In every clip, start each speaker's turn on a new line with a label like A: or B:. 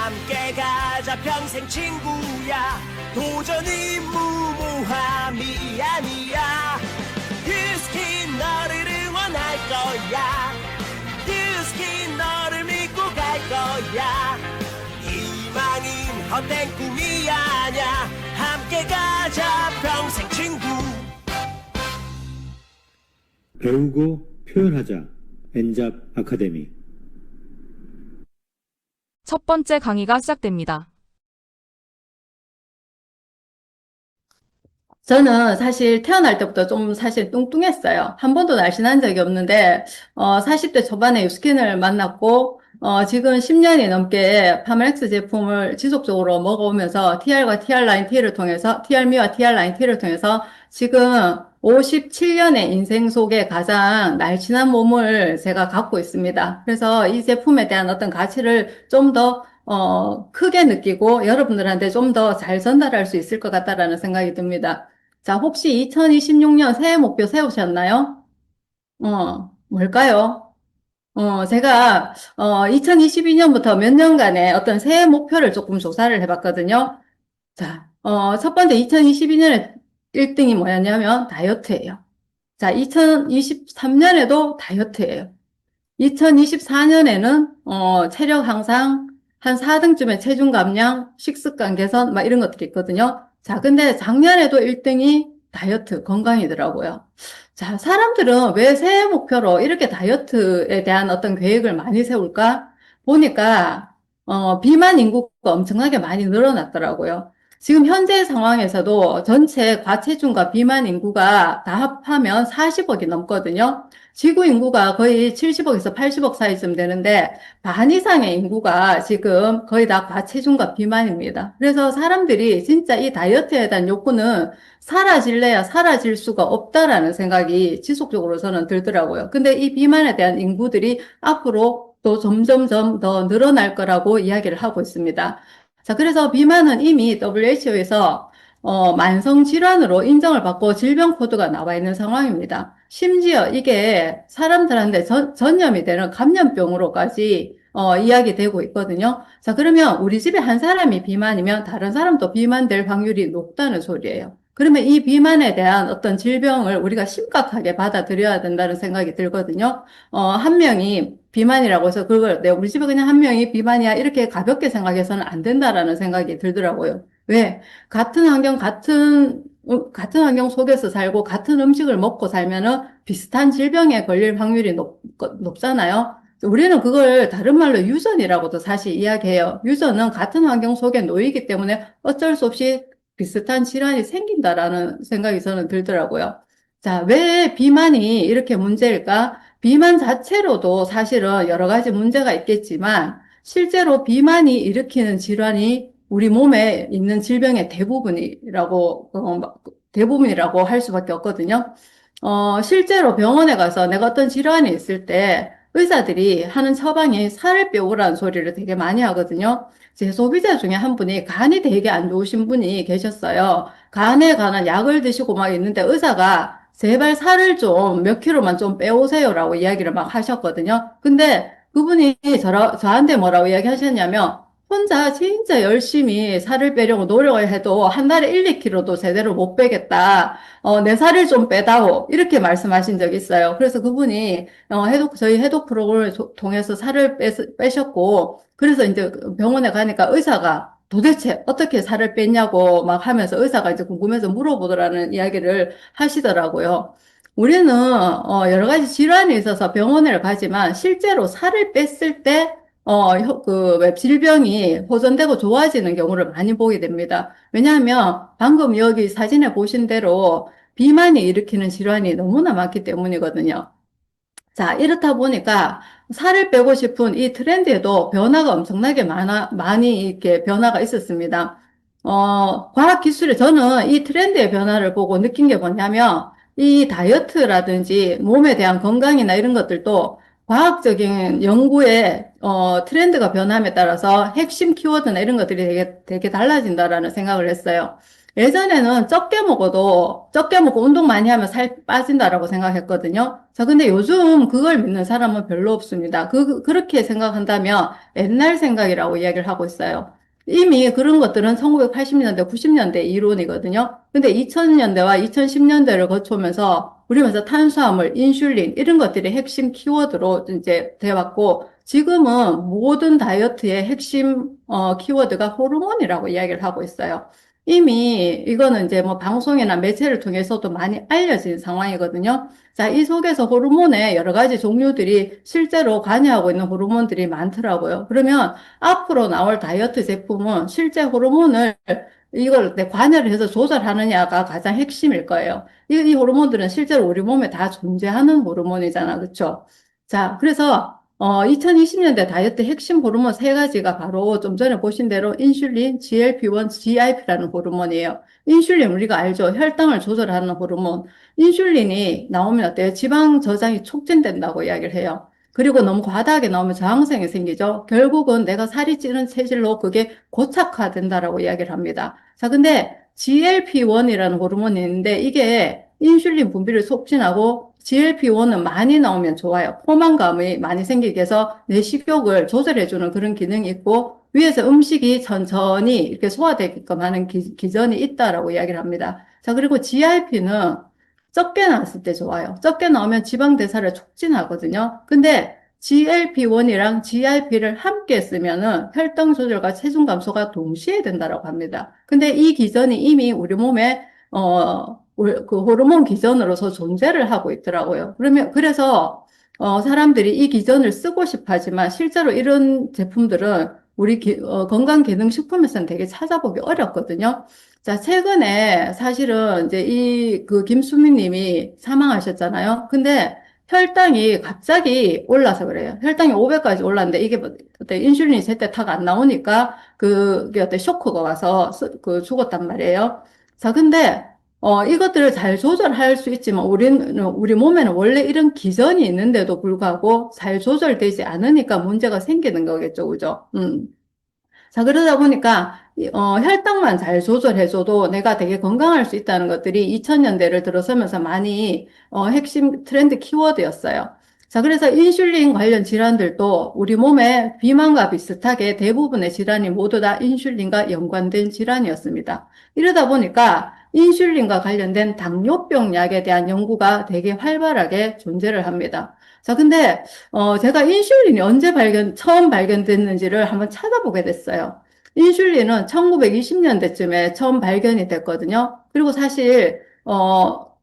A: 함께 가자 평생 친구야. 도전이 무모함이 아니야. 뷰스킨 너를 응원할 거야. 뷰스킨 너를 믿고 갈 거야. 희망은 헛된 꿈이 아냐. 함께 가자 평생 친구.
B: 배우고 표현하자. 엔잡 아카데미.
C: 첫 번째 강의가 시작됩니다.
D: 저는 사실 태어날 때부터 좀 사실 뚱뚱했어요. 한 번도 날씬한 적이 없는데, 40대 초반에 유스킨을 만났고, 지금 10년이 넘게 파마엑스 제품을 지속적으로 먹어오면서 TR과 TR 라인 T를 통해서, TR미와 TR 라인 T를 통해서 지금 57년의 인생 속에 가장 날씬한 몸을 제가 갖고 있습니다. 그래서 이 제품에 대한 어떤 가치를 좀 더 크게 느끼고 여러분들한테 좀 더 잘 전달할 수 있을 것 같다라는 생각이 듭니다. 자, 혹시 2026년 새해 목표 세우셨나요? 뭘까요? 제가, 2022년부터 몇 년간의 어떤 새해 목표를 조금 조사를 해봤거든요. 자, 첫 번째 2022년에 1등이 뭐였냐면 다이어트예요. 자, 2023년에도 다이어트예요. 2024년에는, 체력 향상, 한 4등쯤에 체중 감량, 식습관 개선, 막 이런 것들이 있거든요. 자, 근데 작년에도 1등이 다이어트, 건강이더라고요. 자, 사람들은 왜 새해 목표로 이렇게 다이어트에 대한 어떤 계획을 많이 세울까? 보니까, 비만 인구가 엄청나게 많이 늘어났더라고요. 지금 현재 상황에서도 전체 과체중과 비만 인구가 다 합하면 40억이 넘거든요. 지구 인구가 거의 70억에서 80억 사이쯤 되는데 반 이상의 인구가 지금 거의 다 과체중과 비만입니다. 그래서 사람들이 진짜 이 다이어트에 대한 욕구는 사라질래야 사라질 수가 없다라는 생각이 지속적으로 저는 들더라고요. 근데 이 비만에 대한 인구들이 앞으로 또 점점점 더 늘어날 거라고 이야기를 하고 있습니다. 자, 그래서 비만은 이미 WHO에서 만성질환으로 인정을 받고 질병 코드가 나와 있는 상황입니다. 심지어 이게 사람들한테 전염이 되는 감염병으로까지 이야기되고 있거든요. 자, 그러면 우리 집에 한 사람이 비만이면 다른 사람도 비만될 확률이 높다는 소리예요. 그러면 이 비만에 대한 어떤 질병을 우리가 심각하게 받아들여야 된다는 생각이 들거든요. 한 명이 비만이라고 해서 그걸 우리 집에 그냥 한 명이 비만이야 이렇게 가볍게 생각해서는 안 된다라는 생각이 들더라고요. 왜? 같은 환경 속에서 살고 같은 음식을 먹고 살면은 비슷한 질병에 걸릴 확률이 높잖아요. 우리는 그걸 다른 말로 유전이라고도 사실 이야기해요. 유전은 같은 환경 속에 놓이기 때문에 어쩔 수 없이 비슷한 질환이 생긴다라는 생각이 저는 들더라고요. 자, 왜 비만이 이렇게 문제일까? 비만 자체로도 사실은 여러 가지 문제가 있겠지만 실제로 비만이 일으키는 질환이 우리 몸에 있는 질병의 대부분이라고 할 수밖에 없거든요. 실제로 병원에 가서 내가 어떤 질환이 있을 때 의사들이 하는 처방이 살을 빼오라는 소리를 되게 많이 하거든요. 제 소비자 중에 한 분이 간이 되게 안 좋으신 분이 계셨어요. 간에 관한 약을 드시고 막 있는데 의사가 제발 살을 좀 몇 킬로만 좀 빼오세요라고 이야기를 막 하셨거든요. 근데 그분이 저한테 뭐라고 이야기하셨냐면 혼자 진짜 열심히 살을 빼려고 노력을 해도 한 달에 1, 2kg도 제대로 못 빼겠다. 내 살을 좀 빼다오. 이렇게 말씀하신 적이 있어요. 그래서 그분이 저희 해독 프로그램을 통해서 살을 빼셨고 그래서 이제 병원에 가니까 의사가 도대체 어떻게 살을 뺐냐고 막 하면서 의사가 이제 궁금해서 물어보더라는 이야기를 하시더라고요. 우리는 여러 가지 질환이 있어서 병원을 가지만 실제로 살을 뺐을 때 질병이 호전되고 좋아지는 경우를 많이 보게 됩니다. 왜냐하면 방금 여기 사진에 보신 대로 비만이 일으키는 질환이 너무나 많기 때문이거든요. 자, 이렇다 보니까 살을 빼고 싶은 이 트렌드에도 변화가 엄청나게 많이 이렇게 변화가 있었습니다. 과학기술에 저는 이 트렌드의 변화를 보고 느낀 게 뭐냐면 이 다이어트라든지 몸에 대한 건강이나 이런 것들도 과학적인 연구에 트렌드가 변함에 따라서 핵심 키워드나 이런 것들이 되게 달라진다라는 생각을 했어요. 예전에는 적게 먹고 운동 많이 하면 살 빠진다라고 생각했거든요. 자, 근데 요즘 그걸 믿는 사람은 별로 없습니다. 그렇게 생각한다면 옛날 생각이라고 이야기를 하고 있어요. 이미 그런 것들은 1980년대, 90년대 이론이거든요. 근데 2000년대와 2010년대를 거쳐오면서 우리 면서 탄수화물, 인슐린 이런 것들이 핵심 키워드로 이제 돼왔고 지금은 모든 다이어트의 핵심 키워드가 호르몬이라고 이야기를 하고 있어요. 이미 이거는 이제 뭐 방송이나 매체를 통해서도 많이 알려진 상황이거든요. 자, 이 속에서 호르몬의 여러 가지 종류들이 실제로 관여하고 있는 호르몬들이 많더라고요. 그러면 앞으로 나올 다이어트 제품은 실제 호르몬을 이걸 관여를 해서 조절하느냐가 가장 핵심일 거예요. 이 호르몬들은 실제로 우리 몸에 다 존재하는 호르몬이잖아. 그렇죠? 자, 그래서 2020년대 다이어트 핵심 호르몬 세 가지가 바로 좀 전에 보신 대로 인슐린, GLP-1, GIP라는 호르몬이에요. 인슐린 우리가 알죠? 혈당을 조절하는 호르몬. 인슐린이 나오면 어때요? 지방 저장이 촉진된다고 이야기를 해요. 그리고 너무 과다하게 나오면 저항성이 생기죠. 결국은 내가 살이 찌는 체질로 그게 고착화된다라고 이야기를 합니다. 자, 근데 GLP-1이라는 호르몬이 있는데 이게 인슐린 분비를 촉진하고 GLP-1은 많이 나오면 좋아요. 포만감이 많이 생기게 해서 내 식욕을 조절해주는 그런 기능이 있고 위에서 음식이 천천히 이렇게 소화되게끔 하는 기전이 있다라고 이야기를 합니다. 자, 그리고 GIP는 적게 나왔을 때 좋아요. 적게 나오면 지방 대사를 촉진하거든요. 근데 GLP-1이랑 GIP를 함께 쓰면은 혈당 조절과 체중 감소가 동시에 된다라고 합니다. 근데 이 기전이 이미 우리 몸에 그 호르몬 기전으로서 존재를 하고 있더라고요. 그래서 사람들이 이 기전을 쓰고 싶어 하지만 실제로 이런 제품들은 우리 건강기능식품에서는 되게 찾아보기 어렵거든요. 자, 최근에 사실은 이제 그 김수미 님이 사망하셨잖아요. 근데 혈당이 갑자기 올라서 그래요. 혈당이 500까지 올랐는데 이게 어때 인슐린이 제때 탁 안 나오니까 그게 어때 쇼크가 와서 죽었단 말이에요. 자, 근데 이것들을 잘 조절할 수 있지만 우리 몸에는 원래 이런 기전이 있는데도 불구하고 잘 조절되지 않으니까 문제가 생기는 거겠죠. 그죠? 자, 그러다 보니까, 혈당만 잘 조절해줘도 내가 되게 건강할 수 있다는 것들이 2000년대를 들어서면서 많이, 핵심 트렌드 키워드였어요. 자, 그래서 인슐린 관련 질환들도 우리 몸의 비만과 비슷하게 대부분의 질환이 모두 다 인슐린과 연관된 질환이었습니다. 이러다 보니까 인슐린과 관련된 당뇨병 약에 대한 연구가 되게 활발하게 존재를 합니다. 자, 근데 제가 인슐린이 언제 처음 발견됐는지를 한번 찾아보게 됐어요. 인슐린은 1920년대쯤에 처음 발견이 됐거든요. 그리고 사실,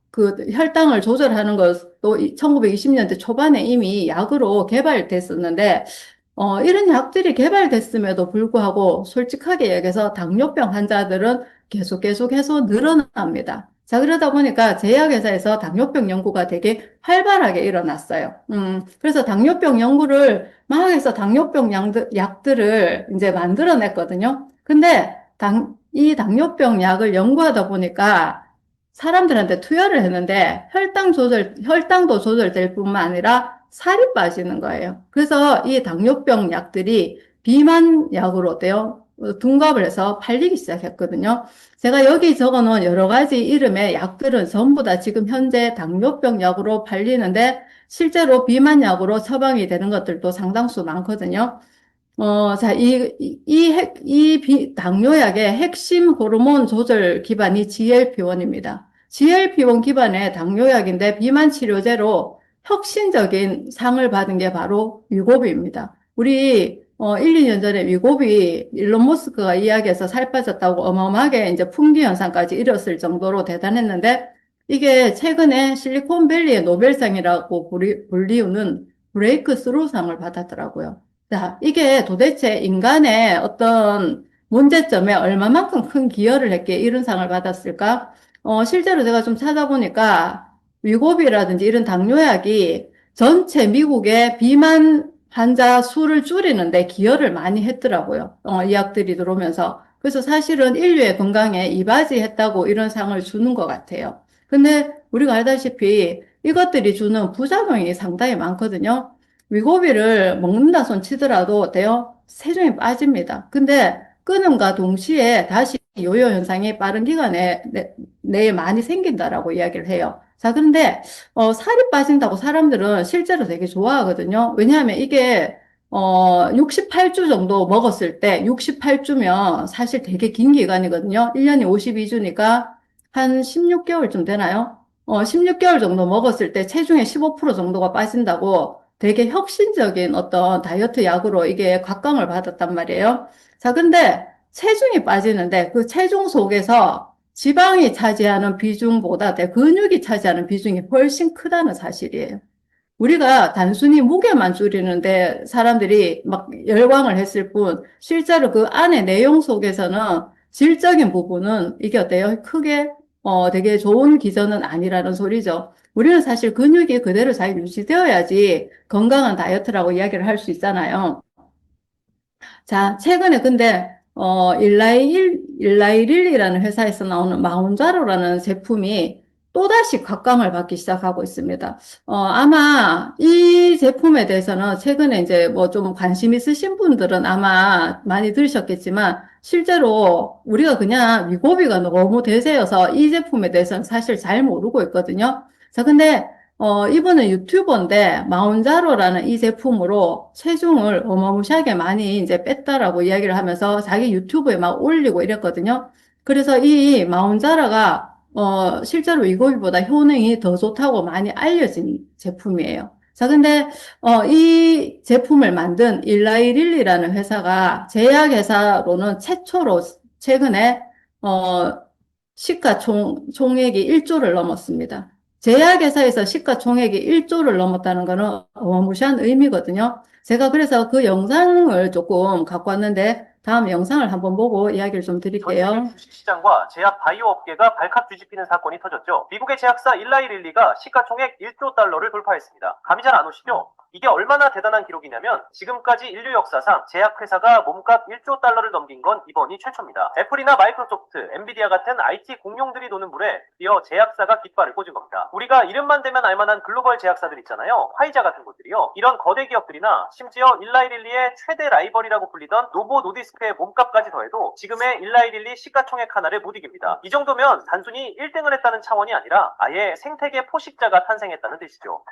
D: 그 혈당을 조절하는 것도 1920년대 초반에 이미 약으로 개발됐었는데, 이런 약들이 개발됐음에도 불구하고 솔직하게 얘기해서 당뇨병 환자들은 계속해서 늘어납니다. 자, 그러다 보니까 제약회사에서 당뇨병 연구가 되게 활발하게 일어났어요. 그래서 당뇨병 연구를 막 해서 당뇨병 약들을 이제 만들어냈거든요. 근데 이 당뇨병 약을 연구하다 보니까 사람들한테 투여를 했는데 혈당도 조절될 뿐만 아니라 살이 빠지는 거예요. 그래서 이 당뇨병 약들이 비만 약으로 어때요? 둔갑을 해서 팔리기 시작했거든요. 제가 여기 적어놓은 여러 가지 이름의 약들은 전부 다 지금 현재 당뇨병 약으로 팔리는데 실제로 비만 약으로 처방이 되는 것들도 상당수 많거든요. 자, 당뇨약의 핵심 호르몬 조절 기반이 GLP-1입니다. GLP-1 기반의 당뇨약인데 비만 치료제로 혁신적인 상을 받은 게 바로 위고비입니다. 우리 1, 2년 전에 위고비 일론 머스크가 이야기해서 살 빠졌다고 어마어마하게 이제 풍기 현상까지 이뤘을 정도로 대단했는데 이게 최근에 실리콘밸리의 노벨상이라고 불리우는 브레이크 스루상을 받았더라고요. 자, 이게 도대체 인간의 어떤 문제점에 얼마만큼 큰 기여를 했기에 이런 상을 받았을까? 실제로 제가 좀 찾아보니까 위고비라든지 이런 당뇨약이 전체 미국의 비만 환자 수를 줄이는데 기여를 많이 했더라고요. 이 약들이 들어오면서. 그래서 사실은 인류의 건강에 이바지했다고 이런 상을 주는 것 같아요. 근데 우리가 알다시피 이것들이 주는 부작용이 상당히 많거든요. 위고비를 먹는다 손 치더라도 어때요? 체중이 빠집니다. 근데 끊음과 동시에 다시 요요 현상이 빠른 기간 내에 많이 생긴다라고 이야기를 해요. 자, 그런데 살이 빠진다고 사람들은 실제로 되게 좋아하거든요. 왜냐하면 이게 68주 정도 먹었을 때 68주면 사실 되게 긴 기간이거든요. 1년이 52주니까 한 16개월쯤 되나요? 16개월 정도 먹었을 때 체중의 15% 정도가 빠진다고 되게 혁신적인 어떤 다이어트 약으로 이게 곽광을 받았단 말이에요. 자, 근데 체중이 빠지는데 그 체중 속에서 지방이 차지하는 비중보다 내 근육이 차지하는 비중이 훨씬 크다는 사실이에요. 우리가 단순히 무게만 줄이는데 사람들이 막 열광을 했을 뿐, 실제로 그 안에 내용 속에서는 질적인 부분은 이게 어때요? 크게, 되게 좋은 기전은 아니라는 소리죠. 우리는 사실 근육이 그대로 잘 유지되어야지 건강한 다이어트라고 이야기를 할 수 있잖아요. 자, 최근에 근데, 일라이릴리라는 회사에서 나오는 마운자로라는 제품이 또다시 곽광을 받기 시작하고 있습니다. 아마 이 제품에 대해서는 최근에 이제 뭐 좀 관심 있으신 분들은 아마 많이 들으셨겠지만, 실제로 우리가 그냥 위고비가 너무 대세여서 이 제품에 대해서는 사실 잘 모르고 있거든요. 자, 근데 이분은 유튜버인데 마운자로라는 이 제품으로 체중을 어마무시하게 많이 이제 뺐다라고 이야기를 하면서 자기 유튜브에 막 올리고 이랬거든요. 그래서 이 마운자로가 실제로 위고비보다 효능이 더 좋다고 많이 알려진 제품이에요. 자, 근데 이 제품을 만든 일라이릴리라는 회사가 제약회사로는 최초로 최근에 시가총액이 1조를 넘었습니다. 제약회사에서 시가총액이 1조를 넘었다는 것은 어마무시한 의미거든요. 제가 그래서 그 영상을 조금 갖고 왔는데 다음 영상을 한번 보고 이야기를 좀
E: 전
D: 드릴게요.
E: 세계 주식시장과 제약 바이오 업계가 발칵 뒤집히는 사건이 터졌죠. 미국의 제약사 일라이릴리가 시가총액 1조 달러를 돌파했습니다. 감이 잘 안 오시죠? 이게 얼마나 대단한 기록이냐면 지금까지 인류 역사상 제약회사가 몸값 1조 달러를 넘긴 건 이번이 최초입니다. 애플이나 마이크로소프트, 엔비디아 같은 IT 공룡들이 노는 물에 드디어 제약사가 깃발을 꽂은 겁니다. 우리가 이름만 대면 알만한 글로벌 제약사들 있잖아요. 화이자 같은 곳들이요. 이런 거대 기업들이나 심지어 일라이릴리의 최대 라이벌이라고 불리던 노보 노디스크의 몸값까지 더해도 지금의 일라이릴리 시가총액 하나를 못 이깁니다. 이 정도면 단순히 1등을 했다는 차원이 아니라 아예 생태계 포식자가 탄생했다는 뜻이죠.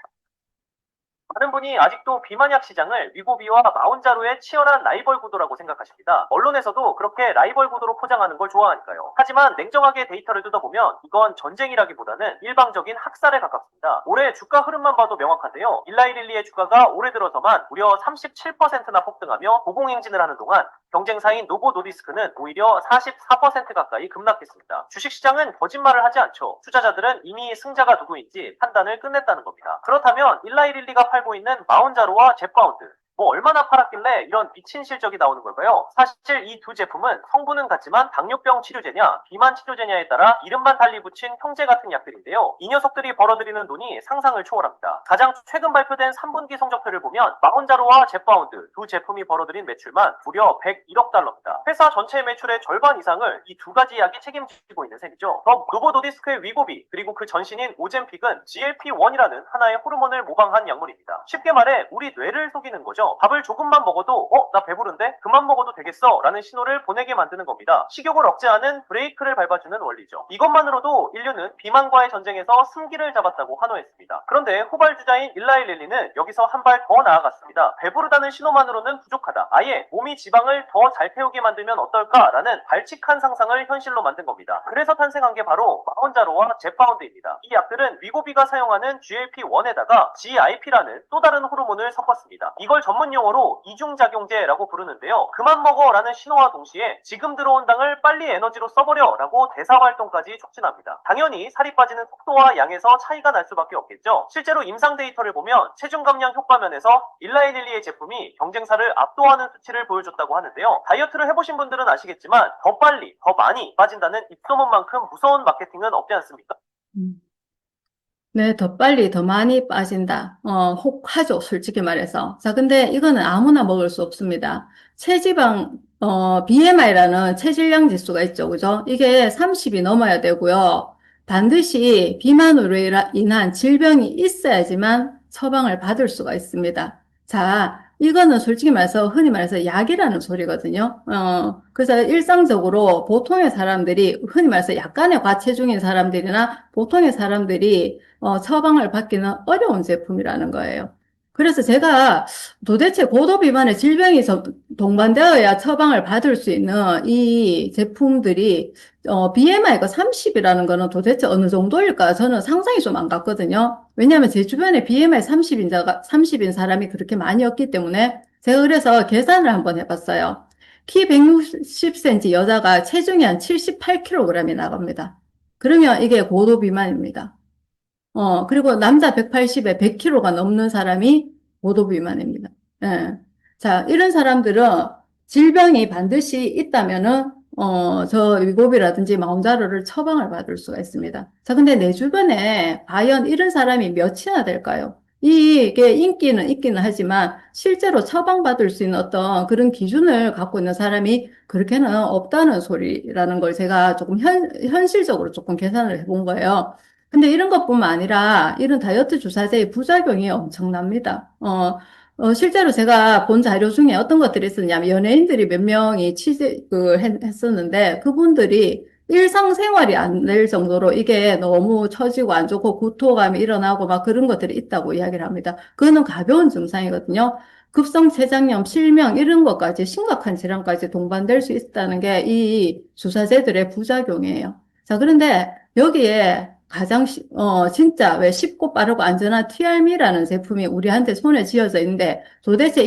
E: 많은 분이 아직도 비만약 시장을 위고비와 마운자로의 치열한 라이벌 구도라고 생각하십니다. 언론에서도 그렇게 라이벌 구도로 포장하는 걸 좋아하니까요. 하지만 냉정하게 데이터를 뜯어보면 이건 전쟁이라기보다는 일방적인 학살에 가깝습니다. 올해 주가 흐름만 봐도 명확한데요. 일라이릴리의 주가가 올해 들어서만 무려 37%나 폭등하며 고공행진을 하는 동안 경쟁사인 노보 노디스크는 오히려 44% 가까이 급락했습니다. 주식시장은 거짓말을 하지 않죠. 투자자들은 이미 승자가 누구인지 판단을 끝냈다는 겁니다. 그렇다면 일라이릴리가 팔고 있는 마운자로와 젯바운드, 뭐 얼마나 팔았길래 이런 미친 실적이 나오는 걸까요? 사실 이 두 제품은 성분은 같지만 당뇨병 치료제냐 비만 치료제냐에 따라 이름만 달리 붙인 형제 같은 약들인데요. 이 녀석들이 벌어들이는 돈이 상상을 초월합니다. 가장 최근 발표된 3분기 성적표를 보면 마운자로와 젯바운드 두 제품이 벌어들인 매출만 무려 101억 달러입니다. 회사 전체 매출의 절반 이상을 이 두 가지 약이 책임지고 있는 셈이죠. 노보 노디스크의 위고비 그리고 그 전신인 오젬픽은 GLP-1이라는 하나의 호르몬을 모방한 약물입니다. 쉽게 말해 우리 뇌를 속이는 거죠. 밥을 조금만 먹어도 나 배부른데? 그만 먹어도 되겠어 라는 신호를 보내게 만드는 겁니다. 식욕을 억제하는 브레이크를 밟아주는 원리죠. 이것만으로도 인류는 비만과의 전쟁에서 승기를 잡았다고 환호했습니다. 그런데 후발주자인 일라이릴리는 여기서 한 발 더 나아갔습니다. 배부르다는 신호만으로는 부족하다. 아예 몸이 지방을 더 잘 태우게 만들면 어떨까라는 발칙한 상상을 현실로 만든 겁니다. 그래서 탄생한 게 바로 마운자로와 젯바운드입니다. 이 약들은 위고비가 사용하는 GLP-1에다가 GIP라는 또 다른 호르몬을 섞었습니다. 이걸 전문 용어로 이중작용제라고 부르는데요. 그만 먹어라는 신호와 동시에 지금 들어온 당을 빨리 에너지로 써버려라고 대사활동까지 촉진합니다. 당연히 살이 빠지는 속도와 양에서 차이가 날 수밖에 없겠죠. 실제로 임상 데이터를 보면 체중 감량 효과 면에서 일라이릴리의 제품이 경쟁사를 압도하는 수치를 보여줬다고 하는데요. 다이어트를 해보신 분들은 아시겠지만 더 빨리, 더 많이 빠진다는 입소문만큼 무서운 마케팅은 없지 않습니까?
D: 네, 더 빨리, 더 많이 빠진다. 혹하죠, 솔직히 말해서. 자, 근데 이거는 아무나 먹을 수 없습니다. 체지방, BMI라는 체질량 지수가 있죠, 그죠? 이게 30이 넘어야 되고요. 반드시 비만으로 인한 질병이 있어야지만 처방을 받을 수가 있습니다. 자, 이거는 솔직히 말해서 흔히 말해서 약이라는 소리거든요. 그래서 일상적으로 보통의 사람들이 흔히 말해서 약간의 과체중인 사람들이나 보통의 사람들이 처방을 받기는 어려운 제품이라는 거예요. 그래서 제가 도대체 고도 비만의 질병이 동반되어야 처방을 받을 수 있는 이 제품들이 BMI가 30이라는 거는 도대체 어느 정도일까? 저는 상상이 좀 안 갔거든요. 왜냐하면 제 주변에 BMI 30인 사람이 그렇게 많이 없기 때문에 제가 그래서 계산을 한번 해봤어요. 키 160cm 여자가 체중이 한 78kg이 나갑니다. 그러면 이게 고도 비만입니다. 그리고 남자 180에 100kg가 넘는 사람이 고도 비만입니다. 예. 자, 이런 사람들은 질병이 반드시 있다면은, 저 위고비라든지 마운자로를 처방을 받을 수가 있습니다. 자, 근데 내 주변에 과연 이런 사람이 몇이나 될까요? 이게 인기는 있기는 하지만 실제로 처방받을 수 있는 어떤 그런 기준을 갖고 있는 사람이 그렇게는 없다는 소리라는 걸 제가 조금 현실적으로 조금 계산을 해본 거예요. 근데 이런 것뿐만 아니라 이런 다이어트 주사제의 부작용이 엄청납니다. 실제로 제가 본 자료 중에 어떤 것들이 있었냐면 연예인들이 몇 명이 취직을 했었는데 그분들이 일상생활이 안 될 정도로 이게 너무 처지고 안 좋고 구토감이 일어나고 막 그런 것들이 있다고 이야기를 합니다. 그거는 가벼운 증상이거든요. 급성췌장염, 실명 이런 것까지 심각한 질환까지 동반될 수 있다는 게 이 주사제들의 부작용이에요. 자, 그런데 여기에 가장 진짜 왜 쉽고 빠르고 안전한 TRM이라는 제품이 우리한테 손에 쥐어져 있는데 도대체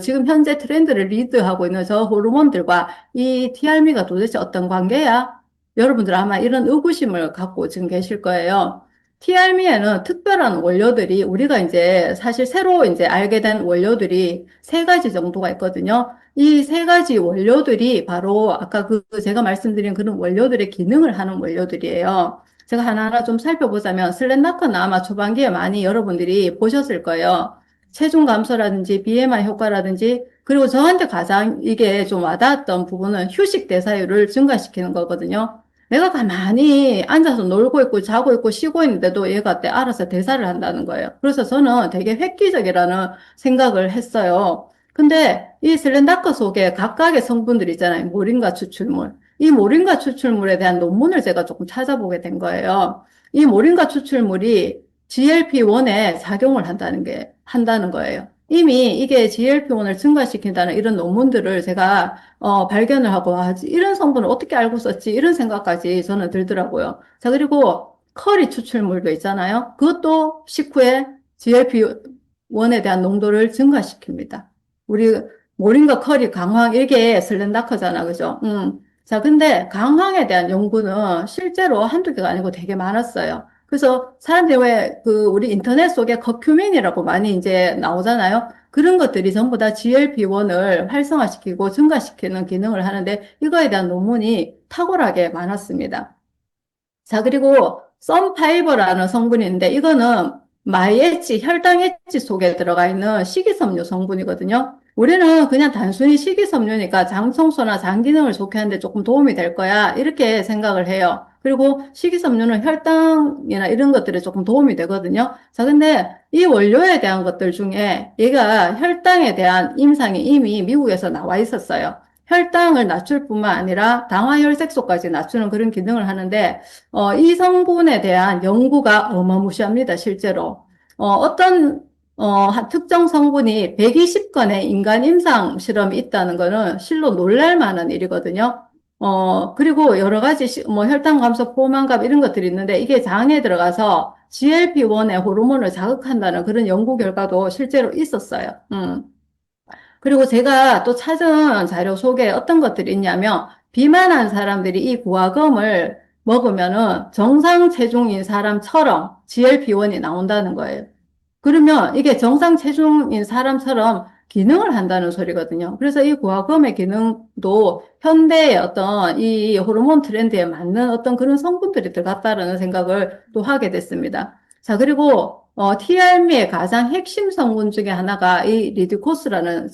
D: 지금 현재 트렌드를 리드하고 있는 저 호르몬들과 이 TRM가 도대체 어떤 관계야? 여러분들 아마 이런 의구심을 갖고 지금 계실 거예요. TRM에는 특별한 원료들이 우리가 이제 사실 새로 이제 알게 된 원료들이 세 가지 정도가 있거든요. 이 세 가지 원료들이 바로 아까 제가 말씀드린 그런 원료들의 기능을 하는 원료들이에요. 제가 하나하나 좀 살펴보자면 슬렌다커는 아마 초반기에 많이 여러분들이 보셨을 거예요. 체중 감소라든지 BMI 효과라든지 그리고 저한테 가장 이게 좀 와닿았던 부분은 휴식 대사율을 증가시키는 거거든요. 내가 가만히 앉아서 놀고 있고 자고 있고 쉬고 있는데도 얘가 알아서 대사를 한다는 거예요. 그래서 저는 되게 획기적이라는 생각을 했어요. 근데 이 슬렌다커 속에 각각의 성분들 있잖아요. 모링가 추출물. 이 모링가 추출물에 대한 논문을 제가 조금 찾아보게 된 거예요. 이 모링가 추출물이 GLP-1에 작용을 한다는 거예요. 이미 이게 GLP-1을 증가시킨다는 이런 논문들을 제가 발견을 하고 이런 성분을 어떻게 알고 썼지 이런 생각까지 저는 들더라고요. 자, 그리고 커리 추출물도 있잖아요. 그것도 식후에 GLP-1에 대한 농도를 증가시킵니다. 우리 모링가 커리 강황 이게 슬렌다커잖아, 그죠? 자, 근데 강황에 대한 연구는 실제로 한두 개가 아니고 되게 많았어요. 그래서 사람들이 왜 우리 인터넷 속에 커큐민이라고 많이 이제 나오잖아요. 그런 것들이 전부 다 GLP-1을 활성화시키고 증가시키는 기능을 하는데 이거에 대한 논문이 탁월하게 많았습니다. 자, 그리고 썬파이버라는 성분이 있는데 이거는 마이엣지, 혈당 엣지 속에 들어가 있는 식이섬유 성분이거든요. 우리는 그냥 단순히 식이섬유니까 장 청소나 장 기능을 좋게 하는데 조금 도움이 될 거야. 이렇게 생각을 해요. 그리고 식이섬유는 혈당이나 이런 것들에 조금 도움이 되거든요. 자, 근데 이 원료에 대한 것들 중에 얘가 혈당에 대한 임상이 이미 미국에서 나와 있었어요. 혈당을 낮출 뿐만 아니라 당화혈색소까지 낮추는 그런 기능을 하는데, 이 성분에 대한 연구가 어마무시합니다, 실제로. 어떤 특정 성분이 120건의 인간 임상 실험이 있다는 거는 실로 놀랄 만한 일이거든요. 그리고 여러 가지 뭐 혈당 감소, 포만감 이런 것들이 있는데 이게 장에 들어가서 GLP-1의 호르몬을 자극한다는 그런 연구 결과도 실제로 있었어요. 그리고 제가 또 찾은 자료 속에 어떤 것들이 있냐면 비만한 사람들이 이 구화검을 먹으면은 정상 체중인 사람처럼 GLP-1이 나온다는 거예요. 그러면 이게 정상 체중인 사람처럼 기능을 한다는 소리거든요. 그래서 이 구화검의 기능도 현대의 어떤 이 호르몬 트렌드에 맞는 어떤 그런 성분들이 들어갔다라는 생각을 또 하게 됐습니다. 자, 그리고 TRM의 가장 핵심 성분 중에 하나가 이 리드코스라는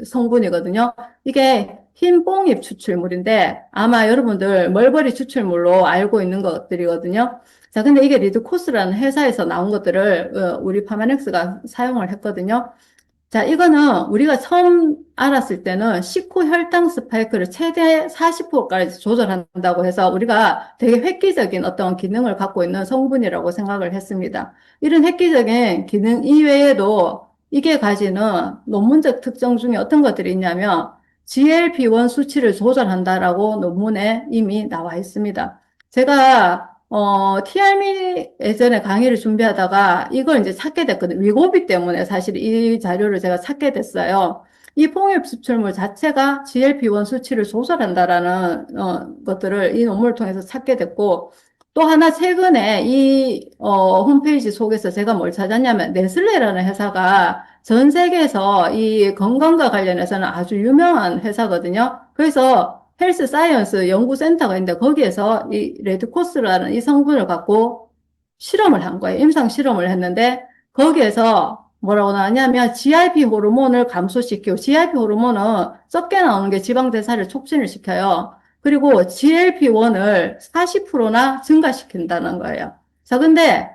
D: 성분이거든요. 이게 흰 뽕잎 추출물인데 아마 여러분들 멀버리 추출물로 알고 있는 것들이거든요. 자, 근데 이게 리드코스라는 회사에서 나온 것들을 우리 파마넥스가 사용을 했거든요. 자, 이거는 우리가 처음 알았을 때는 식후 혈당 스파이크를 최대 40%까지 조절한다고 해서 우리가 되게 획기적인 어떤 기능을 갖고 있는 성분이라고 생각을 했습니다. 이런 획기적인 기능 이외에도 이게 가지는 논문적 특성 중에 어떤 것들이 있냐면 GLP-1 수치를 조절한다라고 논문에 이미 나와 있습니다. 제가 TRM이 예전에 강의를 준비하다가 이걸 이제 찾게 됐거든요. 위고비 때문에 사실 이 자료를 제가 찾게 됐어요. 이 폭염 수출물 자체가 GLP-1 수치를 조절한다라는 것들을 이 논문을 통해서 찾게 됐고, 또 하나 최근에 이 홈페이지 속에서 제가 뭘 찾았냐면 네슬레라는 회사가 전 세계에서 이 건강과 관련해서는 아주 유명한 회사거든요. 그래서 헬스 사이언스 연구센터가 있는데 거기에서 이 레드코스라는 이 성분을 갖고 실험을 한 거예요. 임상 실험을 했는데 거기에서 뭐라고 나왔냐면 GIP 호르몬을 감소시키고, GIP 호르몬은 적게 나오는 게 지방대사를 촉진을 시켜요. 그리고 GLP-1을 40%나 증가시킨다는 거예요. 자, 근데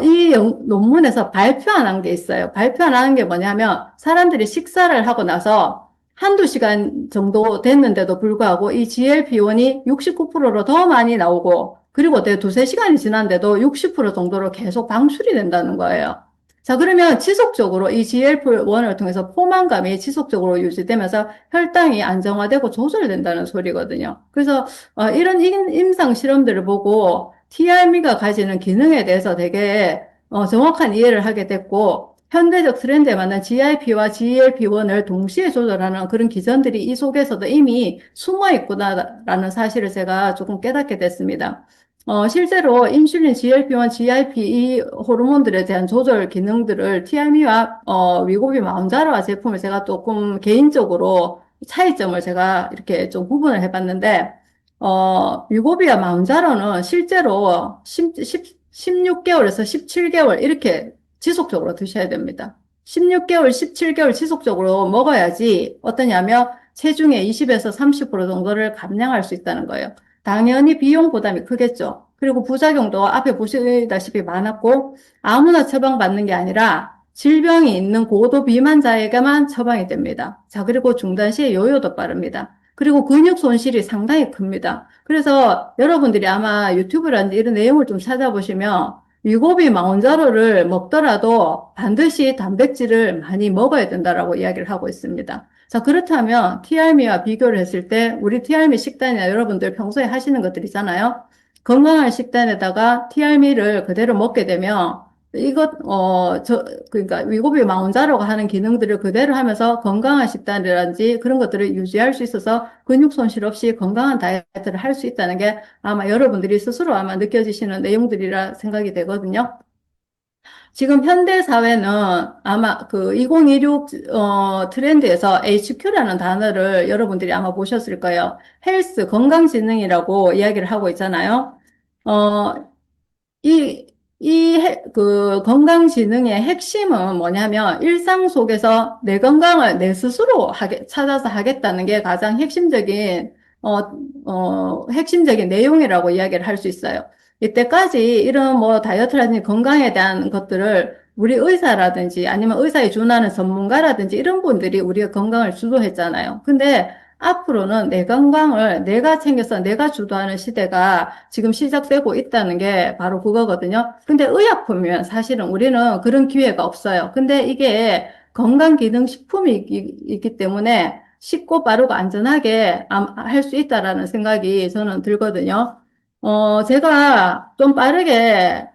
D: 이 논문에서 발표 안 한 게 있어요. 발표 안 하는 게 뭐냐면 사람들이 식사를 하고 나서 한두 시간 정도 됐는데도 불구하고 이 GLP-1이 69%로 더 많이 나오고, 그리고 두세 시간이 지났는데도 60% 정도로 계속 방출이 된다는 거예요. 자, 그러면 지속적으로 이 GLP-1을 통해서 포만감이 지속적으로 유지되면서 혈당이 안정화되고 조절된다는 소리거든요. 그래서 이런 임상 실험들을 보고 TRM가 가지는 기능에 대해서 되게 정확한 이해를 하게 됐고, 현대적 트렌드에 맞는 GIP와 GLP-1을 동시에 조절하는 그런 기전들이 이 속에서도 이미 숨어 있구나라는 사실을 제가 조금 깨닫게 됐습니다. 실제로 인슐린, GLP-1, GIP 이 호르몬들에 대한 조절 기능들을 TRM와 위고비 마운자로아 제품을 제가 조금 개인적으로 차이점을 제가 이렇게 좀 구분을 해봤는데, 위고비와 마운자로는 실제로 16개월에서 17개월 이렇게 지속적으로 드셔야 됩니다. 16개월, 17개월 지속적으로 먹어야지 어떠냐면 체중의 20에서 30% 정도를 감량할 수 있다는 거예요. 당연히 비용 부담이 크겠죠. 그리고 부작용도 앞에 보시다시피 많았고, 아무나 처방받는 게 아니라 질병이 있는 고도 비만자에게만 처방이 됩니다. 자, 그리고 중단 시에 요요도 빠릅니다. 그리고 근육 손실이 상당히 큽니다. 그래서 여러분들이 아마 유튜브라든지 이런 내용을 좀 찾아보시면 위고비 마운자로를 먹더라도 반드시 단백질을 많이 먹어야 된다라고 이야기를 하고 있습니다. 자, 그렇다면 TRM와 비교를 했을 때 우리 TRM 식단이나 여러분들 평소에 하시는 것들 있잖아요. 건강한 식단에다가 TRM를 그대로 먹게 되면 그러니까 위고비 마운자로가 하는 기능들을 그대로 하면서 건강한 식단이라든지 그런 것들을 유지할 수 있어서 근육 손실 없이 건강한 다이어트를 할 수 있다는 게 아마 여러분들이 스스로 아마 느껴지시는 내용들이라 생각이 되거든요. 지금 현대 사회는 아마 그 2016 트렌드에서 HQ라는 단어를 여러분들이 아마 보셨을 거예요. 헬스 건강지능이라고 이야기를 하고 있잖아요. 그 건강지능의 핵심은 뭐냐면 일상 속에서 내 건강을 내 스스로 찾아서 하겠다는 게 가장 핵심적인 내용이라고 이야기를 할 수 있어요. 이때까지 이런 뭐 다이어트라든지 건강에 대한 것들을 우리 의사라든지 아니면 의사에 준하는 전문가라든지 이런 분들이 우리의 건강을 주도했잖아요. 근데 앞으로는 내 건강을 내가 챙겨서 내가 주도하는 시대가 지금 시작되고 있다는 게 바로 그거거든요. 근데 의약품이면 사실은 우리는 그런 기회가 없어요. 근데 이게 건강기능식품이 있기 때문에 쉽고 빠르고 안전하게 할 수 있다라는 생각이 저는 들거든요. 제가 좀 빠르게,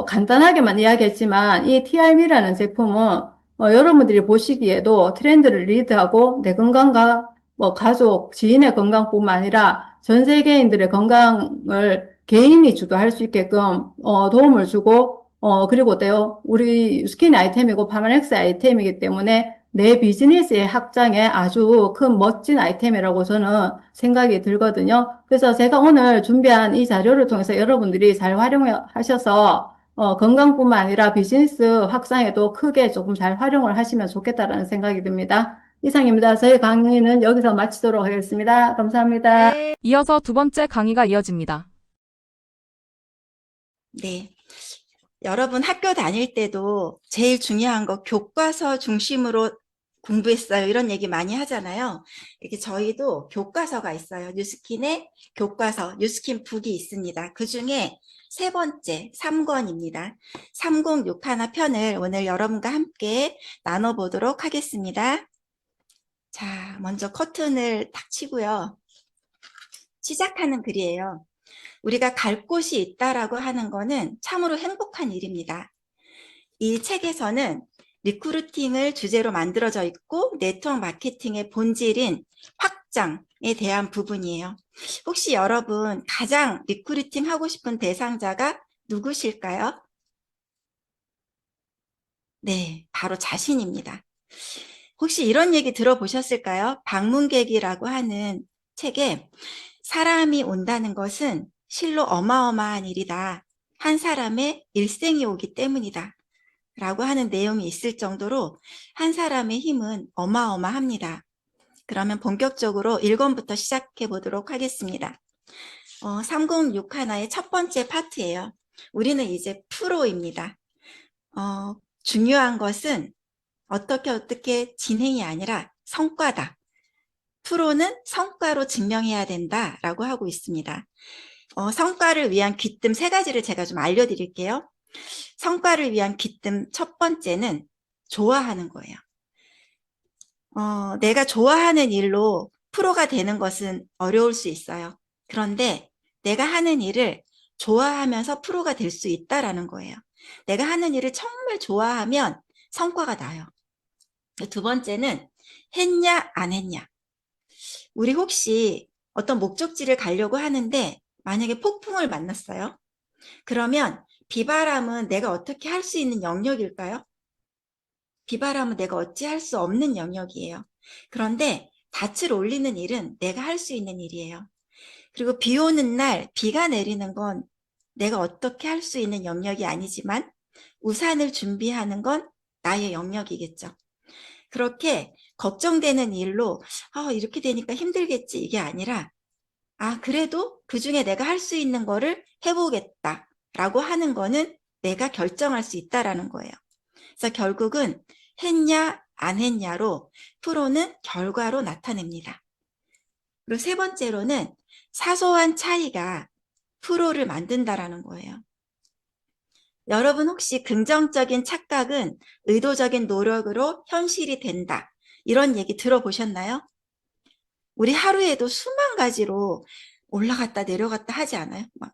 D: 간단하게만 이야기했지만, 이 TRM이라는 제품은, 여러분들이 보시기에도 트렌드를 리드하고 내 건강과 가족, 지인의 건강뿐만 아니라 전 세계인들의 건강을 개인이 주도할 수 있게끔, 도움을 주고, 그리고 또 우리 스킨 아이템이고 파마넥스 아이템이기 때문에 내 비즈니스의 확장에 아주 큰 멋진 아이템이라고 저는 생각이 들거든요. 그래서 제가 오늘 준비한 이 자료를 통해서 여러분들이 잘 활용하셔서 건강뿐만 아니라 비즈니스 확장에도 크게 조금 잘 활용을 하시면 좋겠다라는 생각이 듭니다. 이상입니다. 저희 강의는 여기서 마치도록 하겠습니다. 감사합니다.
C: 이어서 두 번째 강의가 이어집니다.
F: 네. 여러분 학교 다닐 때도 제일 중요한 거 교과서 중심으로 공부했어요. 이런 얘기 많이 하잖아요. 이렇게 저희도 교과서가 있어요. 뉴스킨의 교과서, 뉴스킨 북이 있습니다. 그 중에 세 번째 3권입니다. 3061 편을 오늘 여러분과 함께 나눠보도록 하겠습니다. 자, 먼저 커튼을 탁 치고요. 시작하는 글이에요. 우리가 갈 곳이 있다라고 하는 거는 참으로 행복한 일입니다. 이 책에서는 리크루팅을 주제로 만들어져 있고 네트워크 마케팅의 본질인 확장에 대한 부분이에요. 혹시 여러분 가장 리크루팅 하고 싶은 대상자가 누구실까요? 네, 바로 자신입니다. 혹시 이런 얘기 들어보셨을까요? 방문객이라고 하는 책에 사람이 온다는 것은 실로 어마어마한 일이다. 한 사람의 일생이 오기 때문이다. 라고 하는 내용이 있을 정도로 한 사람의 힘은 어마어마합니다. 그러면 본격적으로 1권부터 시작해 보도록 하겠습니다. 3061의 첫 번째 파트예요. 우리는 이제 프로입니다. 중요한 것은 어떻게 진행이 아니라 성과다. 프로는 성과로 증명해야 된다라고 하고 있습니다. 성과를 위한 귀뜸 3가지를 제가 좀 알려드릴게요. 성과를 위한 귀뜸 첫 번째는 좋아하는 거예요. 내가 좋아하는 일로 프로가 되는 것은 어려울 수 있어요. 그런데 내가 하는 일을 좋아하면서 프로가 될 수 있다라는 거예요. 내가 하는 일을 정말 좋아하면 성과가 나요. 두 번째는 했냐 안 했냐. 우리 혹시 어떤 목적지를 가려고 하는데 만약에 폭풍을 만났어요. 그러면 비바람은 내가 어떻게 할 수 있는 영역일까요? 비바람은 내가 어찌 할 수 없는 영역이에요. 그런데 닻을 올리는 일은 내가 할 수 있는 일이에요. 그리고 비 오는 날 비가 내리는 건 내가 어떻게 할 수 있는 영역이 아니지만 우산을 준비하는 건 나의 영역이겠죠. 그렇게 걱정되는 일로 이렇게 되니까 힘들겠지 이게 아니라 그래도 그중에 내가 할 수 있는 거를 해보겠다라고 하는 거는 내가 결정할 수 있다라는 거예요. 그래서 결국은 했냐 안 했냐로 프로는 결과로 나타냅니다. 그리고 세 번째로는 사소한 차이가 프로를 만든다라는 거예요. 여러분 혹시 긍정적인 착각은 의도적인 노력으로 현실이 된다. 이런 얘기 들어보셨나요? 우리 하루에도 수만 가지로 올라갔다 내려갔다 하지 않아요? 막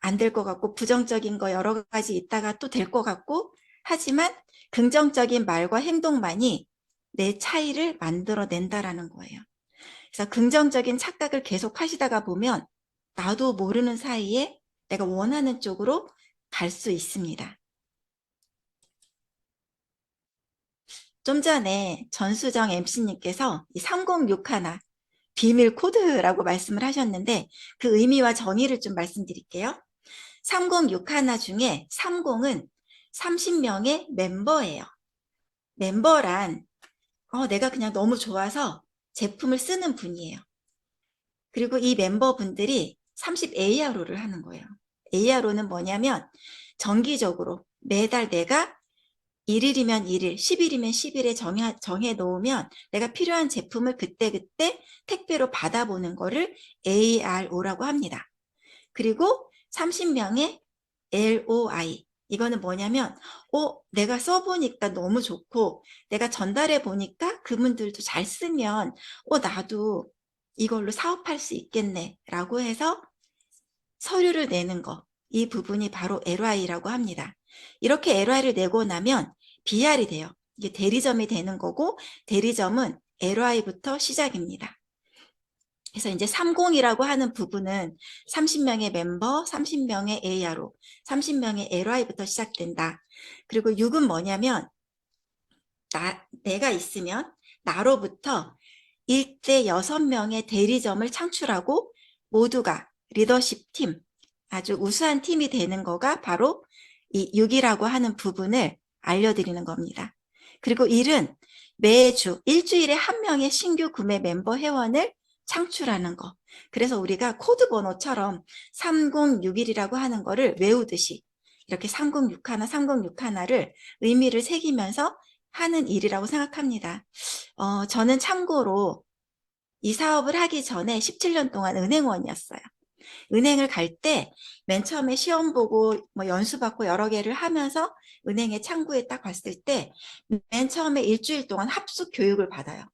F: 안 될 것 같고 부정적인 거 여러 가지 있다가 또 될 것 같고 하지만 긍정적인 말과 행동만이 내 차이를 만들어낸다라는 거예요. 그래서 긍정적인 착각을 계속 하시다가 보면 나도 모르는 사이에 내가 원하는 쪽으로 갈 수 있습니다. 좀 전에 전수정 MC님께서 이 3061 비밀 코드라고 말씀을 하셨는데 그 의미와 정의를 좀 말씀드릴게요. 3061 중에 30은 30명의 멤버예요. 멤버란 내가 그냥 너무 좋아서 제품을 쓰는 분이에요. 그리고 이 멤버분들이 30ARO를 하는 거예요. ARO는 뭐냐면 정기적으로 매달 내가 1일이면 1일, 10일이면 10일에 정해 놓으면 내가 필요한 제품을 그때그때 택배로 받아보는 거를 ARO라고 합니다. 그리고 30명의 LOI. 이거는 뭐냐면 내가 써보니까 너무 좋고 내가 전달해 보니까 그분들도 잘 쓰면 나도 이걸로 사업할 수 있겠네 라고 해서 서류를 내는 거. 이 부분이 바로 LOI라고 합니다. 이렇게 LOI를 내고 나면 BR이 돼요. 이게 대리점이 되는 거고 대리점은 LOI부터 시작입니다. 그래서 이제 30이라고 하는 부분은 30명의 멤버, 30명의 ARO, 30명의 LOI부터 시작된다. 그리고 6은 뭐냐면 내가 있으면 나로부터 1대 6명의 대리점을 창출하고 모두가 리더십 팀, 아주 우수한 팀이 되는 거가 바로 이 6이라고 하는 부분을 알려드리는 겁니다. 그리고 1은 매주 일주일에 한 명의 신규 구매 멤버 회원을 창출하는 거. 그래서 우리가 코드 번호처럼 3061이라고 하는 거를 외우듯이 이렇게 3061, 3061를 의미를 새기면서 하는 일이라고 생각합니다. 저는 참고로 이 사업을 하기 전에 17년 동안 은행원이었어요. 은행을 갈 때 맨 처음에 시험 보고 뭐 연수 받고 여러 개를 하면서 은행의 창구에 딱 갔을 때 맨 처음에 일주일 동안 합숙 교육을 받아요.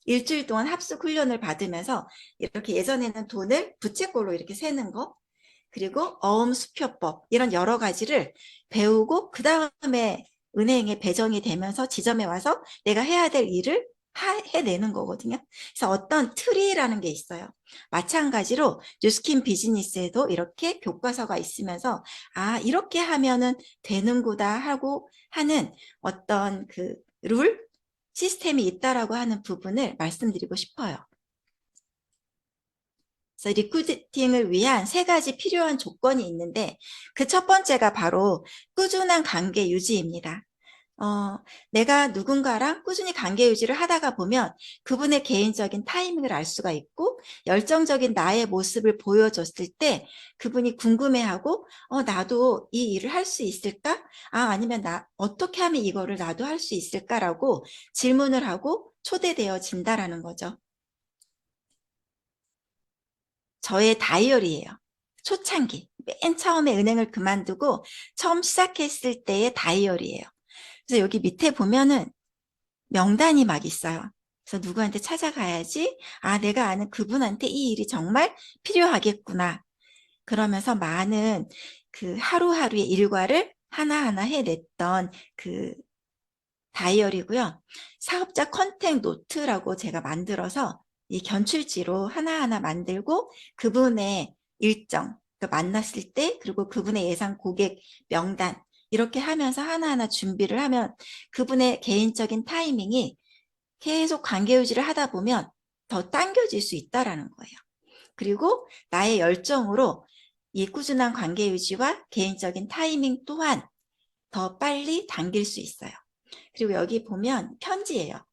F: 일주일 동안 합숙 훈련을 받으면서 이렇게 예전에는 돈을 부채꼴로 이렇게 세는 거, 그리고 어음수표법 이런 여러 가지를 배우고 그 다음에 은행에 배정이 되면서 지점에 와서 내가 해야 될 일을 해내는 거거든요. 그래서 어떤 틀이라는 게 있어요. 마찬가지로 뉴스킨 비즈니스에도 이렇게 교과서가 있으면서 아 이렇게 하면은 되는구나 하고 하는 어떤 그 룰, 시스템이 있다라고 하는 부분을 말씀드리고 싶어요. 그래서 리크루팅을 위한 3가지 필요한 조건이 있는데 그 첫 번째가 바로 꾸준한 관계 유지입니다. 내가 누군가랑 꾸준히 관계 유지를 하다가 보면 그분의 개인적인 타이밍을 알 수가 있고 열정적인 나의 모습을 보여줬을 때 그분이 궁금해하고 나도 이 일을 할 수 있을까? 아니면 나 어떻게 하면 이거를 나도 할 수 있을까라고 질문을 하고 초대되어진다라는 거죠. 저의 다이어리예요. 초창기, 맨 처음에 은행을 그만두고 처음 시작했을 때의 다이어리예요. 그래서 여기 밑에 보면은 명단이 막 있어요. 그래서 누구한테 찾아가야지, 내가 아는 그분한테 이 일이 정말 필요하겠구나. 그러면서 많은 그 하루하루의 일과를 하나하나 해냈던 그 다이어리고요. 사업자 컨택 노트라고 제가 만들어서 이 견출지로 하나하나 만들고 그분의 일정, 만났을 때 그리고 그분의 예상 고객 명단 이렇게 하면서 하나하나 준비를 하면 그분의 개인적인 타이밍이 계속 관계 유지를 하다 보면 더 당겨질 수 있다라는 거예요. 그리고 나의 열정으로 이 꾸준한 관계 유지와 개인적인 타이밍 또한 더 빨리 당길 수 있어요. 그리고 여기 보면 편지예요.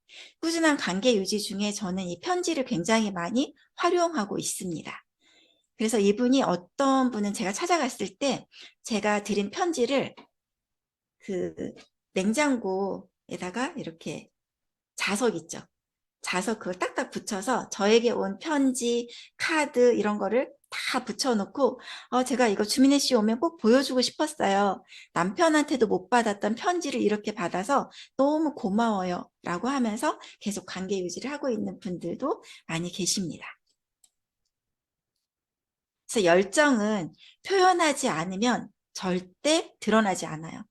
F: 꾸준한 관계 유지 중에 저는 이 편지를 굉장히 많이 활용하고 있습니다. 그래서 이분이 어떤 분은 제가 찾아갔을 때 제가 드린 편지를 그 냉장고에다가 이렇게 자석 있죠. 자석 그걸 딱딱 붙여서 저에게 온 편지, 카드 이런 거를 다 붙여놓고 제가 이거 주민혜 씨 오면 꼭 보여주고 싶었어요. 남편한테도 못 받았던 편지를 이렇게 받아서 너무 고마워요 라고 하면서 계속 관계 유지를 하고 있는 분들도 많이 계십니다. 그래서 열정은 표현하지 않으면 절대 드러나지 않아요.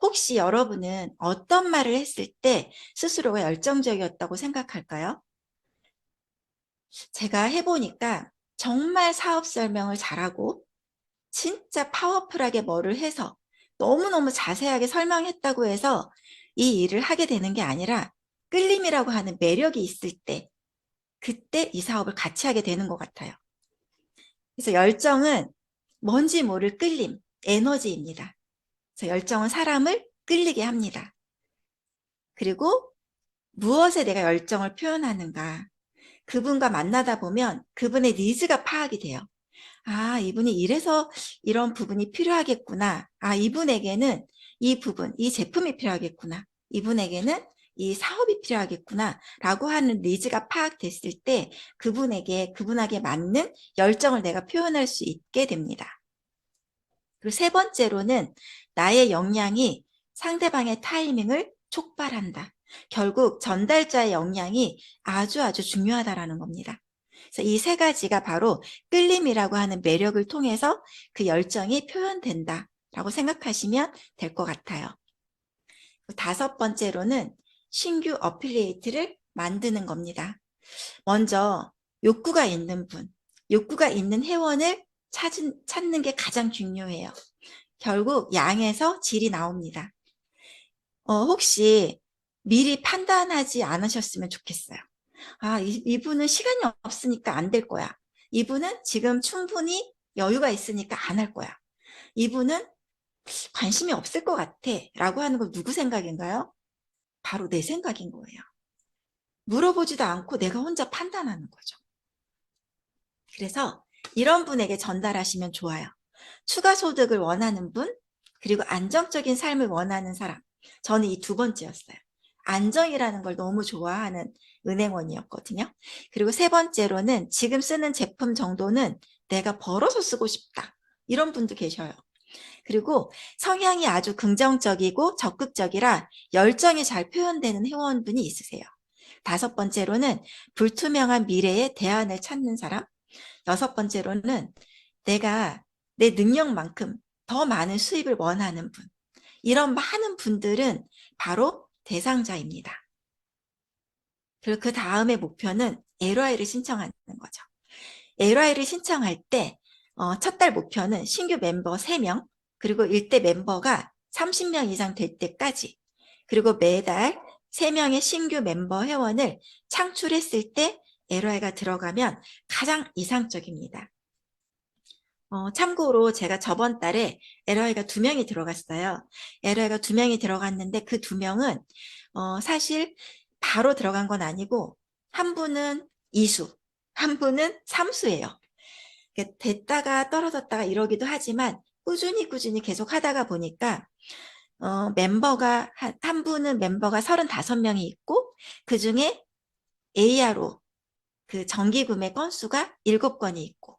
F: 혹시 여러분은 어떤 말을 했을 때 스스로가 열정적이었다고 생각할까요? 제가 해보니까 정말 사업 설명을 잘하고 진짜 파워풀하게 뭐를 해서 너무너무 자세하게 설명했다고 해서 이 일을 하게 되는 게 아니라 끌림이라고 하는 매력이 있을 때 그때 이 사업을 같이 하게 되는 것 같아요. 그래서 열정은 뭔지 모를 끌림, 에너지입니다. 그래서 열정은 사람을 끌리게 합니다. 그리고 무엇에 내가 열정을 표현하는가. 그분과 만나다 보면 그분의 니즈가 파악이 돼요. 이분이 이래서 이런 부분이 필요하겠구나. 이분에게는 이 부분, 이 제품이 필요하겠구나. 이분에게는 이 사업이 필요하겠구나. 라고 하는 니즈가 파악됐을 때 그분에게 맞는 열정을 내가 표현할 수 있게 됩니다. 그리고 3번째로는 나의 역량이 상대방의 타이밍을 촉발한다. 결국 전달자의 역량이 아주 중요하다라는 겁니다. 그래서 이 3가지가 바로 끌림이라고 하는 매력을 통해서 그 열정이 표현된다라고 생각하시면 될 것 같아요. 5번째로는 신규 어필리에이트를 만드는 겁니다. 먼저 욕구가 있는 분, 욕구가 있는 회원을 찾는 게 가장 중요해요. 결국 양에서 질이 나옵니다. 혹시 미리 판단하지 않으셨으면 좋겠어요. 이분은 시간이 없으니까 안 될 거야. 이분은 지금 충분히 여유가 있으니까 안 할 거야. 이분은 관심이 없을 것 같아 라고 하는 건 누구 생각인가요? 바로 내 생각인 거예요. 물어보지도 않고 내가 혼자 판단하는 거죠. 그래서 이런 분에게 전달하시면 좋아요. 추가 소득을 원하는 분, 그리고 안정적인 삶을 원하는 사람. 저는 이 2번째였어요. 안정이라는 걸 너무 좋아하는 은행원이었거든요. 그리고 세 번째로는 지금 쓰는 제품 정도는 내가 벌어서 쓰고 싶다. 이런 분도 계셔요. 그리고 성향이 아주 긍정적이고 적극적이라 열정이 잘 표현되는 회원분이 있으세요. 다섯 번째로는 불투명한 미래에 대안을 찾는 사람. 여섯 번째로는 내가 내 능력만큼 더 많은 수입을 원하는 분. 이런 많은 분들은 바로 대상자입니다. 그리고 그 다음에 목표는 LY를 신청하는 거죠. LY를 신청할 때 첫 달 목표는 신규 멤버 3명, 그리고 일대 멤버가 30명 이상 될 때까지, 그리고 매달 3명의 신규 멤버 회원을 창출했을 때 LY가 들어가면 가장 이상적입니다. 참고로 제가 저번 달에 LY가 2명이 들어갔어요. LY가 2명이 들어갔는데 그 2명은 사실 바로 들어간 건 아니고 한 분은 2수, 한 분은 3수예요. 됐다가 떨어졌다가 이러기도 하지만 꾸준히 계속 하다가 보니까 멤버가 한 분은 멤버가 35명이 있고 그 중에 ARO 그 정기 구매 건수가 7건이 있고,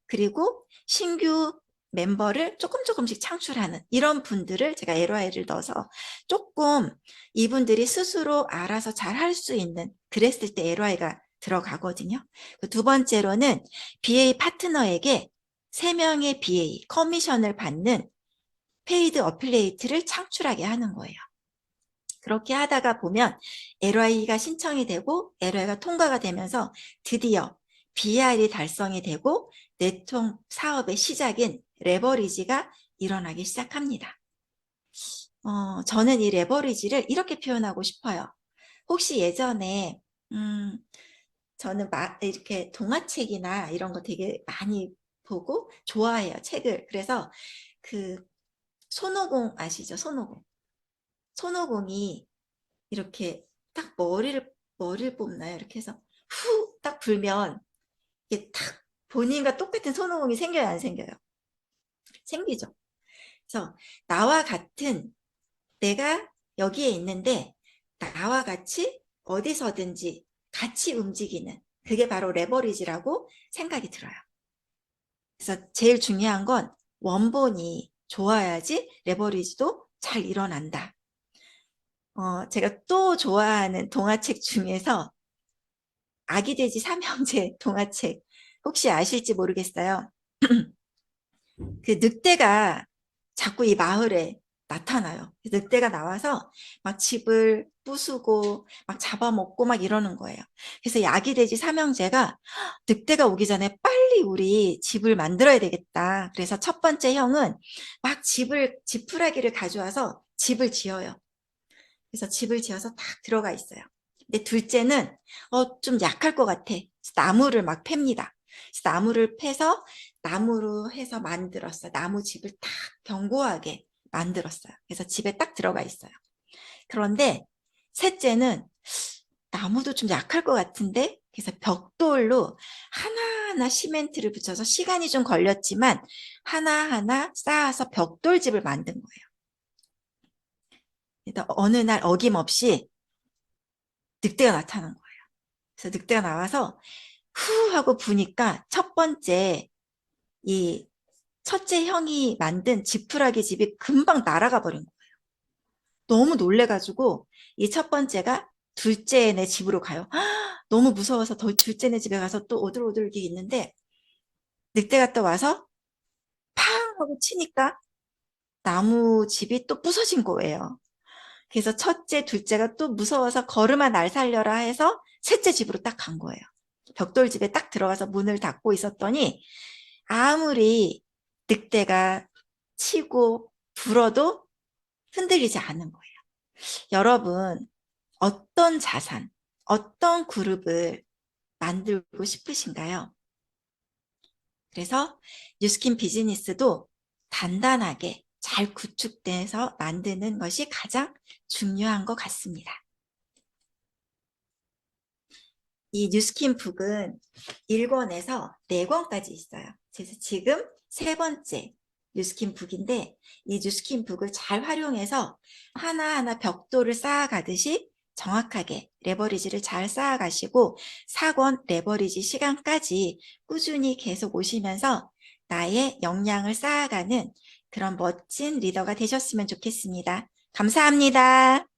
F: 그리고 신규 멤버를 조금씩 창출하는 이런 분들을 제가 LY를 넣어서 조금 이분들이 스스로 알아서 잘 할 수 있는, 그랬을 때 LY가 들어가거든요. 두 번째로는 BA 파트너에게 3명의 BA 커미션을 받는 페이드 어필리에이트를 창출하게 하는 거예요. 그렇게 하다가 보면 LY가 신청이 되고 LY가 통과가 되면서 드디어 BR이 달성이 되고 내통 사업의 시작인 레버리지가 일어나기 시작합니다. 저는 이 레버리지를 이렇게 표현하고 싶어요. 혹시 예전에 저는 이렇게 동화책이나 이런 거 되게 많이 보고 좋아해요, 책을. 그래서 그 손오공 아시죠? 손오공이 이렇게 딱 머리를 뽑나요? 이렇게 해서 후 딱 불면 이게 딱 본인과 똑같은 손오공이 생겨요, 안 생겨요? 생기죠. 그래서 나와 같은, 내가 여기에 있는데 나와 같이 어디서든지 같이 움직이는, 그게 바로 레버리지라고 생각이 들어요. 그래서 제일 중요한 건 원본이 좋아야지 레버리지도 잘 일어난다. 제가 또 좋아하는 동화책 중에서 아기돼지 삼형제 동화책, 혹시 아실지 모르겠어요. 그 늑대가 자꾸 이 마을에 나타나요. 늑대가 나와서 막 집을 부수고 막 잡아먹고 막 이러는 거예요. 그래서 이 아기돼지 삼형제가 늑대가 오기 전에 빨리 우리 집을 만들어야 되겠다. 그래서 첫 번째 형은 막 지푸라기를 가져와서 집을 지어요. 그래서 집을 지어서 딱 들어가 있어요. 근데 둘째는 좀 약할 것 같아. 나무를 막 팹니다. 그래서 나무를 패서 나무로 해서 만들었어요. 나무 집을 딱 견고하게 만들었어요. 그래서 집에 딱 들어가 있어요. 그런데 셋째는 나무도 좀 약할 것 같은데, 그래서 벽돌로 하나하나 시멘트를 붙여서 시간이 좀 걸렸지만 하나하나 쌓아서 벽돌집을 만든 거예요. 어느 날 어김없이 늑대가 나타난 거예요. 그래서 늑대가 나와서 후 하고 부니까 이 첫째 형이 만든 지푸라기 집이 금방 날아가 버린 거예요. 너무 놀래가지고 이 첫 번째가 둘째네 집으로 가요. 너무 무서워서 둘째네 집에 가서 또 오들오들 이렇게 있는데 늑대가 또 와서 팡 하고 치니까 나무 집이 또 부서진 거예요. 그래서 첫째, 둘째가 또 무서워서 걸음아 날 살려라 해서 셋째 집으로 딱 간 거예요. 벽돌집에 딱 들어가서 문을 닫고 있었더니 아무리 늑대가 치고 불어도 흔들리지 않은 거예요. 여러분, 어떤 자산, 어떤 그룹을 만들고 싶으신가요? 그래서 뉴스킨 비즈니스도 단단하게 잘 구축돼서 만드는 것이 가장 중요한 것 같습니다. 이 뉴스킨 북은 1권에서 4권까지 있어요. 그래서 지금 3번째 뉴스킨 북인데, 이 뉴스킨 북을 잘 활용해서 하나하나 벽돌을 쌓아가듯이 정확하게 레버리지를 잘 쌓아가시고 4권 레버리지 시간까지 꾸준히 계속 오시면서 나의 역량을 쌓아가는 그런 멋진 리더가 되셨으면 좋겠습니다. 감사합니다.